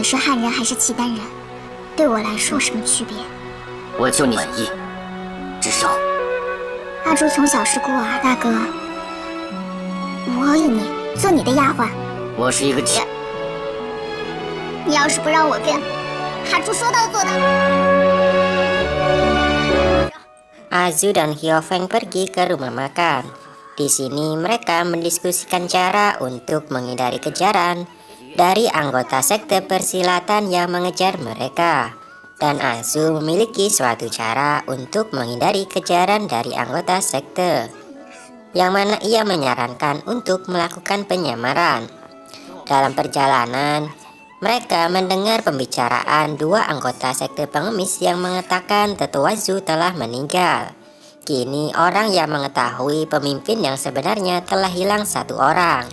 的是汉人还是契丹人，对我来说有什么区别？我就你满意，至少。阿朱从小是孤儿，大哥，我以你做你的丫鬟。我是一个你要是不让我跟阿朱说到做到。Azu dan Hyo Feng pergi ke rumah makan. Di sini mereka mendiskusikan cara untuk menghindari kejaran dari anggota sekte persilatan yang mengejar mereka. Dan Azu memiliki suatu cara untuk menghindari kejaran dari anggota sekte, yang mana ia menyarankan untuk melakukan penyamaran. Dalam perjalanan, mereka mendengar pembicaraan dua anggota sekte pengemis yang mengatakan tetua Zu telah meninggal. Kini orang yang mengetahui pemimpin yang sebenarnya telah hilang satu orang.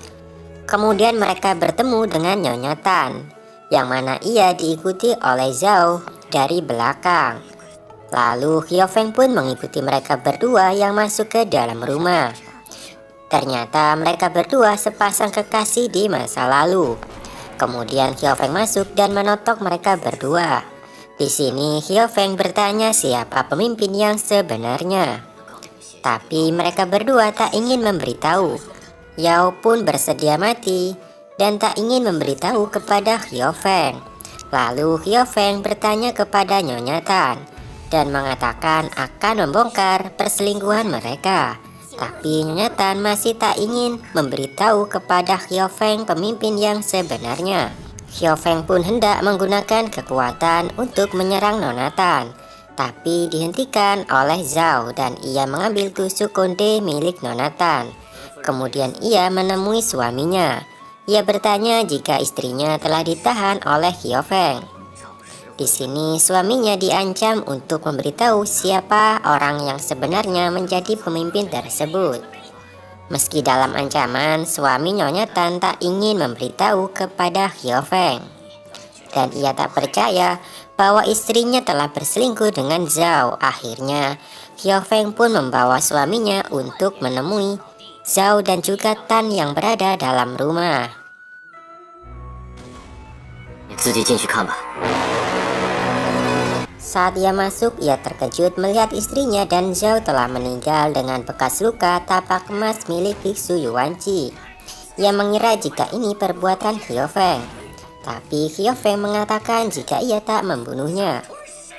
Kemudian mereka bertemu dengan Nyonya Tan, yang mana ia diikuti oleh Zhao dari belakang. Lalu Hyo Feng pun mengikuti mereka berdua yang masuk ke dalam rumah. Ternyata mereka berdua sepasang kekasih di masa lalu. Kemudian Hyo Feng masuk dan menotok mereka berdua. Di sini Hyo Feng bertanya siapa pemimpin yang sebenarnya. Tapi mereka berdua tak ingin memberitahu. Yao pun bersedia mati dan tak ingin memberitahu kepada Hyo Feng. Lalu Hyo Feng bertanya kepada Nyonya Tan dan mengatakan akan membongkar perselingkuhan mereka. Tapi Nyonya Tan masih tak ingin memberitahu kepada Hyo Feng pemimpin yang sebenarnya. Hyo Feng pun hendak menggunakan kekuatan untuk menyerang Nona Tan, tapi dihentikan oleh Zhao dan ia mengambil tusuk konde milik Nona Tan. Kemudian ia menemui suaminya. Ia bertanya jika istrinya telah ditahan oleh Hyo Feng. Di sini suaminya diancam untuk memberitahu siapa orang yang sebenarnya menjadi pemimpin tersebut. Meski dalam ancaman, suami Nyonya Tan tak ingin memberitahu kepada Hyo Feng. Dan ia tak percaya bahwa istrinya telah berselingkuh dengan Zhao. Akhirnya, Hyo Feng pun membawa suaminya untuk menemui Zhao dan juga Tan yang berada dalam rumah. 你自己进去看吧。 Saat ia masuk, ia terkejut melihat istrinya dan Zhao telah meninggal dengan bekas luka tapak emas milik biksu Yuanqi. Ia mengira jika ini perbuatan Hyo Feng, tapi Hyo Feng mengatakan jika ia tak membunuhnya.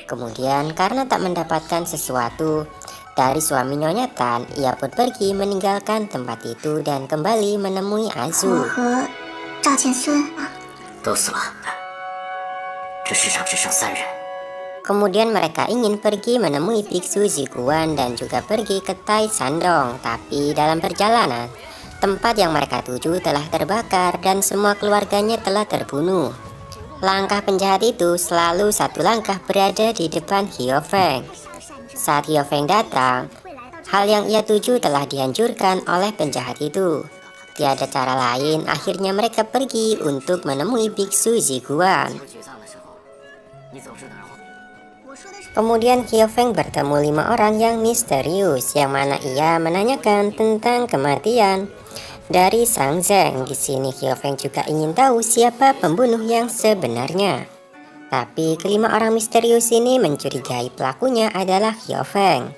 Kemudian karena tak mendapatkan sesuatu dari suami Nyonya Tan, ia pun pergi meninggalkan tempat itu dan kembali menemui Azu. 我和赵钱孙都死了，这世上只剩3人。 Kemudian mereka ingin pergi menemui biksu Ziguan dan juga pergi ke Tai Shandong. Tapi dalam perjalanan, tempat yang mereka tuju telah terbakar dan semua keluarganya telah terbunuh. Langkah penjahat itu selalu satu langkah berada di depan Hyo Feng. Saat Hyo Feng datang, hal yang ia tuju telah dihancurkan oleh penjahat itu. Tiada cara lain, akhirnya mereka pergi untuk menemui biksu Ziguan. Kemudian Hyo Feng bertemu 5 orang yang misterius, yang mana ia menanyakan tentang kematian dari Sang Zheng. Di sini Hyo Feng juga ingin tahu siapa pembunuh yang sebenarnya. Tapi kelima orang misterius ini mencurigai pelakunya adalah Hyo Feng,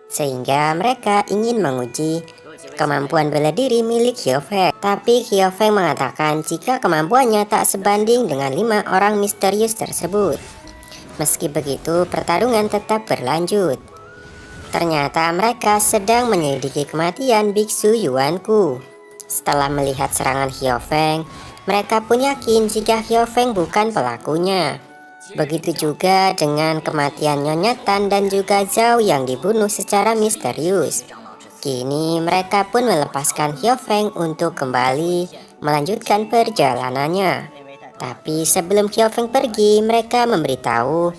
sehingga mereka ingin menguji kemampuan bela diri milik Hyo Feng. Tapi Hyo Feng mengatakan jika kemampuannya tak sebanding dengan 5 orang misterius tersebut. Meski begitu, pertarungan tetap berlanjut. Ternyata mereka sedang menyelidiki kematian biksu Yuanku. Setelah melihat serangan Hyo Feng, mereka pun yakin jika Hyo Feng bukan pelakunya. Begitu juga dengan kematian Nyonya Tan dan juga Zhao yang dibunuh secara misterius. Kini mereka pun melepaskan Hyo Feng untuk kembali melanjutkan perjalanannya. Tapi sebelum Hyo Feng pergi, mereka memberitahu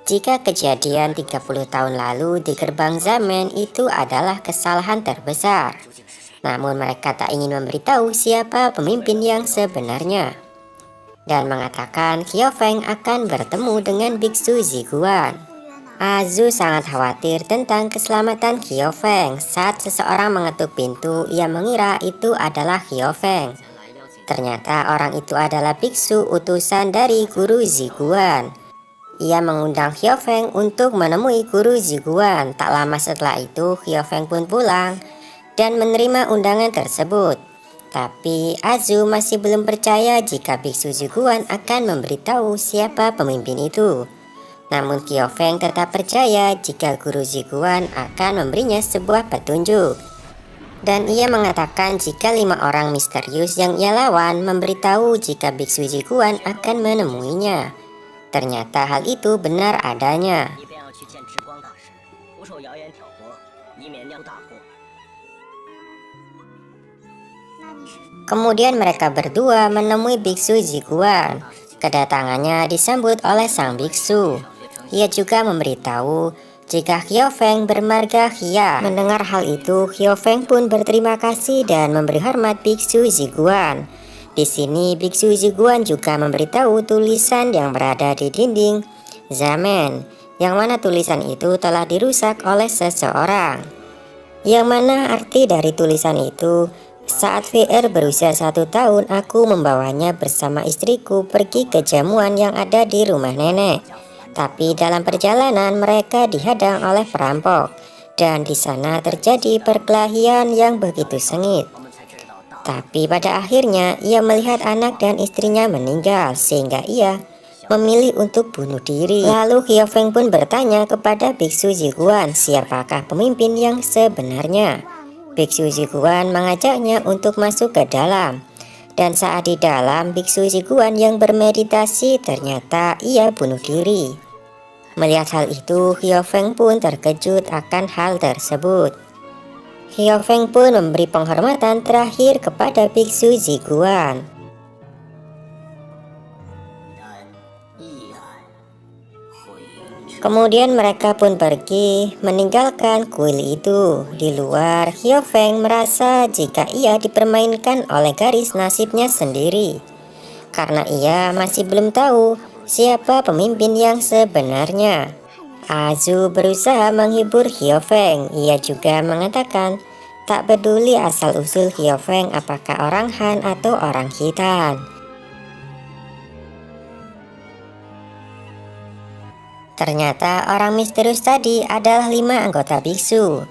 jika kejadian 30 tahun lalu di gerbang Zaman itu adalah kesalahan terbesar. Namun mereka tak ingin memberitahu siapa pemimpin yang sebenarnya. Dan mengatakan Hyo Feng akan bertemu dengan biksu Ziguan. Azu sangat khawatir tentang keselamatan Hyo Feng. Saat seseorang mengetuk pintu, ia mengira itu adalah Hyo Feng. Ternyata orang itu adalah biksu utusan dari guru Ziguan. Ia mengundang Hyofeng untuk menemui guru Ziguan. Tak lama setelah itu, Hyofeng pun pulang dan menerima undangan tersebut. Tapi Azu masih belum percaya jika biksu Ziguan akan memberitahu siapa pemimpin itu. Namun Hyofeng tetap percaya jika guru Ziguan akan memberinya sebuah petunjuk. Dan ia mengatakan jika 5 orang misterius yang ia lawan memberitahu jika biksu Ziguan akan menemuinya. Ternyata hal itu benar adanya. Kemudian mereka berdua menemui biksu Ziguan. Kedatangannya disambut oleh sang biksu. Ia juga memberitahu jika Hyofeng bermarga Hia. Mendengar hal itu, Hyofeng pun berterima kasih dan memberi hormat biksu Ziguan. Di sini biksu Ziguan juga memberitahu tulisan yang berada di dinding Zamen, yang mana tulisan itu telah dirusak oleh seseorang. Yang mana arti dari tulisan itu, saat VR berusia 1 tahun, aku membawanya bersama istriku pergi ke jamuan yang ada di rumah nenek. Tapi dalam perjalanan mereka dihadang oleh perampok dan di sana terjadi perkelahian yang begitu sengit. Tapi pada akhirnya ia melihat anak dan istrinya meninggal sehingga ia memilih untuk bunuh diri. Lalu Hyofeng pun bertanya kepada biksu Ziguan siapakah pemimpin yang sebenarnya. Biksu Ziguan mengajaknya untuk masuk ke dalam. Dan saat di dalam, biksu Ziguan yang bermeditasi ternyata ia bunuh diri. Melihat hal itu, Hyofeng pun terkejut akan hal tersebut. Hyofeng pun memberi penghormatan terakhir kepada biksu Ziguan. Kemudian mereka pun pergi meninggalkan kuil itu. Di luar, Hyofeng merasa jika ia dipermainkan oleh garis nasibnya sendiri. Karena ia masih belum tahu siapa pemimpin yang sebenarnya. Azu berusaha menghibur Hyofeng. Ia juga mengatakan tak peduli asal-usul Hyofeng apakah orang Han atau orang Khitan. Ternyata orang misterius tadi adalah 5 anggota biksu,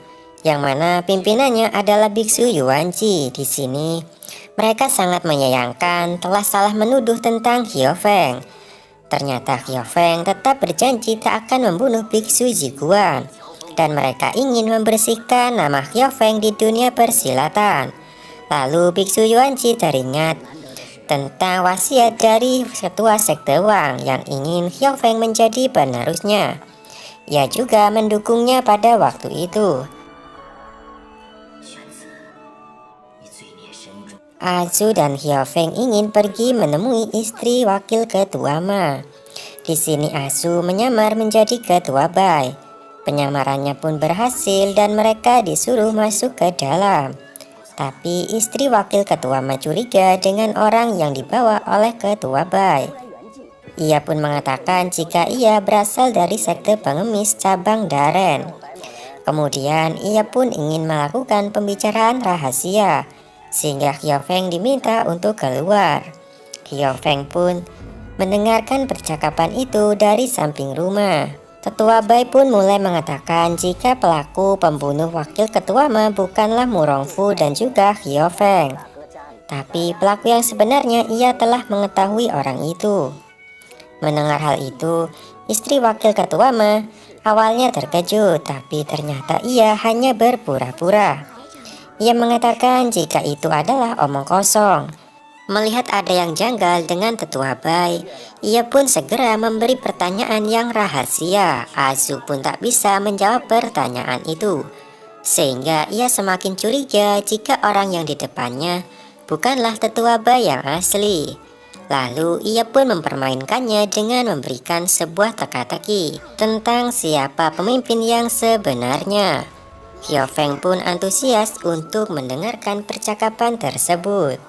yang mana pimpinannya adalah biksu Yuanji. Di sini mereka sangat menyayangkan telah salah menuduh tentang Hyofeng. Ternyata Hyofeng tetap berjanji tak akan membunuh biksu Ziguan, dan mereka ingin membersihkan nama Hyofeng di dunia persilatan. Lalu biksu Yuanji teringat tentang wasiat dari ketua sekte Wang yang ingin Hyofeng menjadi penerusnya. Ia juga mendukungnya pada waktu itu. Azu dan Hyofeng ingin pergi menemui istri wakil ketua Ma. Di sini Azu menyamar menjadi ketua Bai. Penyamarannya pun berhasil dan mereka disuruh masuk ke dalam. Tapi istri wakil ketua Ma curiga dengan orang yang dibawa oleh ketua Bai. Ia pun mengatakan jika ia berasal dari sekte pengemis cabang Daren. Kemudian ia pun ingin melakukan pembicaraan rahasia, sehingga Hyofeng diminta untuk keluar. Hyofeng pun mendengarkan percakapan itu dari samping rumah. Ketua Bai pun mulai mengatakan jika pelaku pembunuh wakil ketua Ma bukanlah Murongfu dan juga Hyofeng. Tapi pelaku yang sebenarnya ia telah mengetahui orang itu. Mendengar hal itu, istri wakil ketua Ma awalnya terkejut, tapi ternyata ia hanya berpura-pura. Ia mengatakan jika itu adalah omong kosong. Melihat ada yang janggal dengan tetua Bai, ia pun segera memberi pertanyaan yang rahasia. Azu pun tak bisa menjawab pertanyaan itu, sehingga ia semakin curiga jika orang yang di depannya bukanlah tetua Bai yang asli. Lalu ia pun mempermainkannya dengan memberikan sebuah teka-teki tentang siapa pemimpin yang sebenarnya. Hyofeng pun antusias untuk mendengarkan percakapan tersebut.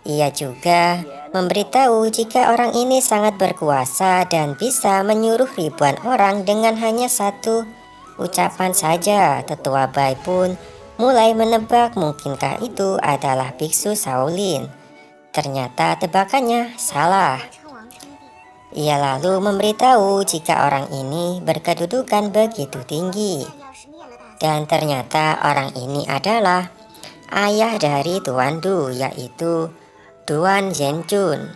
Ia juga memberitahu jika orang ini sangat berkuasa dan bisa menyuruh ribuan orang dengan hanya satu ucapan saja. Tetua Bai pun mulai menebak mungkinkah itu adalah biksu Shaolin. Ternyata tebakannya salah. Ia lalu memberitahu jika orang ini berkedudukan begitu tinggi. Dan ternyata orang ini adalah ayah dari Tuan Du, yaitu Duan Zhenjun.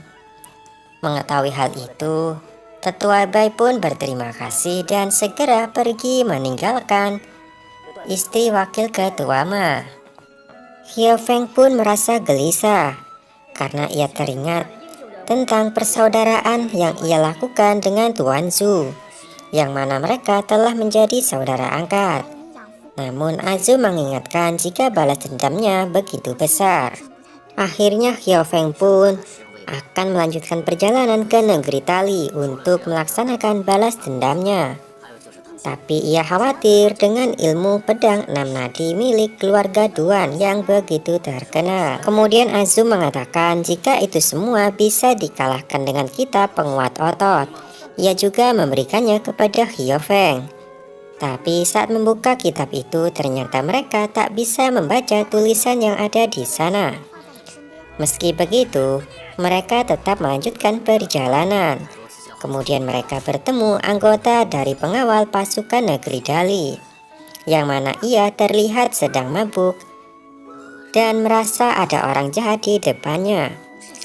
Mengetahui hal itu, Tetua Bai pun berterima kasih dan segera pergi meninggalkan istri wakil ketua Ma. Xiao Feng pun merasa gelisah karena ia teringat tentang persaudaraan yang ia lakukan dengan Tuan Zhu, yang mana mereka telah menjadi saudara angkat. Namun Azu mengingatkan jika balas dendamnya begitu besar. Akhirnya Xiao Feng pun akan melanjutkan perjalanan ke negeri Tali untuk melaksanakan balas dendamnya. Tapi ia khawatir dengan ilmu pedang 6 nadi milik keluarga Duan yang begitu terkenal. Kemudian Azu mengatakan jika itu semua bisa dikalahkan dengan kitab penguat otot. Ia juga memberikannya kepada Xiao Feng. Tapi saat membuka kitab itu ternyata mereka tak bisa membaca tulisan yang ada di sana. Meski begitu, mereka tetap melanjutkan perjalanan. Kemudian mereka bertemu anggota dari pengawal pasukan negeri Dali, yang mana ia terlihat sedang mabuk dan merasa ada orang jahat di depannya.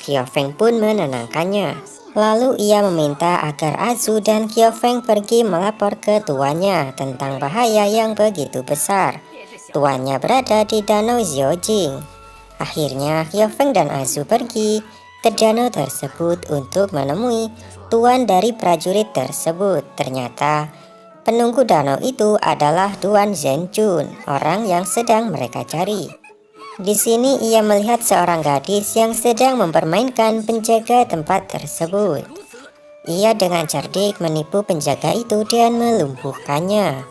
Xiao Feng pun menenangkannya. Lalu ia meminta agar Azu dan Xiao Feng pergi melapor ke tuannya tentang bahaya yang begitu besar. Tuannya berada di Danau Xiaojing. Akhirnya Xiao Feng dan Azu pergi ke danau tersebut untuk menemui tuan dari prajurit tersebut. Ternyata penunggu danau itu adalah Duan Zhenjun, orang yang sedang mereka cari. Di sini ia melihat seorang gadis yang sedang mempermainkan penjaga tempat tersebut. Ia dengan cerdik menipu penjaga itu dan melumpuhkannya.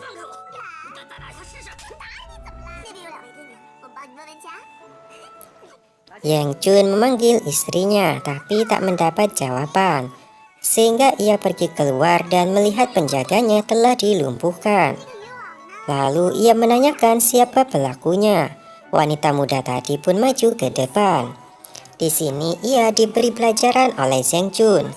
Yang Chun memanggil istrinya tapi tak mendapat jawaban, sehingga ia pergi keluar dan melihat penjaganya telah dilumpuhkan. Lalu ia menanyakan siapa pelakunya. Wanita muda tadi pun maju ke depan. Di sini ia diberi pelajaran oleh Zheng Chun.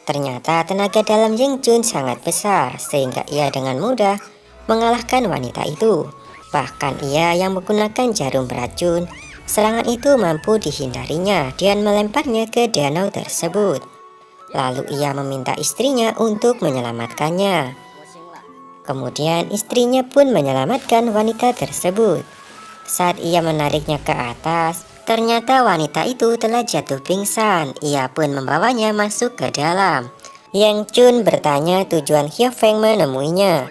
Ternyata tenaga dalam Zheng Chun sangat besar sehingga ia dengan mudah mengalahkan wanita itu. Bahkan ia yang menggunakan jarum beracun. Serangan itu mampu dihindarinya dan melemparnya ke danau tersebut. Lalu ia meminta istrinya untuk menyelamatkannya. Kemudian istrinya pun menyelamatkan wanita tersebut. Saat ia menariknya ke atas, ternyata wanita itu telah jatuh pingsan. Ia pun membawanya masuk ke dalam. Yang Chun bertanya tujuan Xiao Feng menemuinya.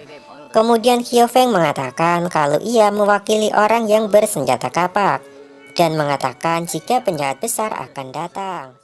Kemudian Xiao Feng mengatakan kalau ia mewakili orang yang bersenjata kapak dan mengatakan jika penjahat besar akan datang.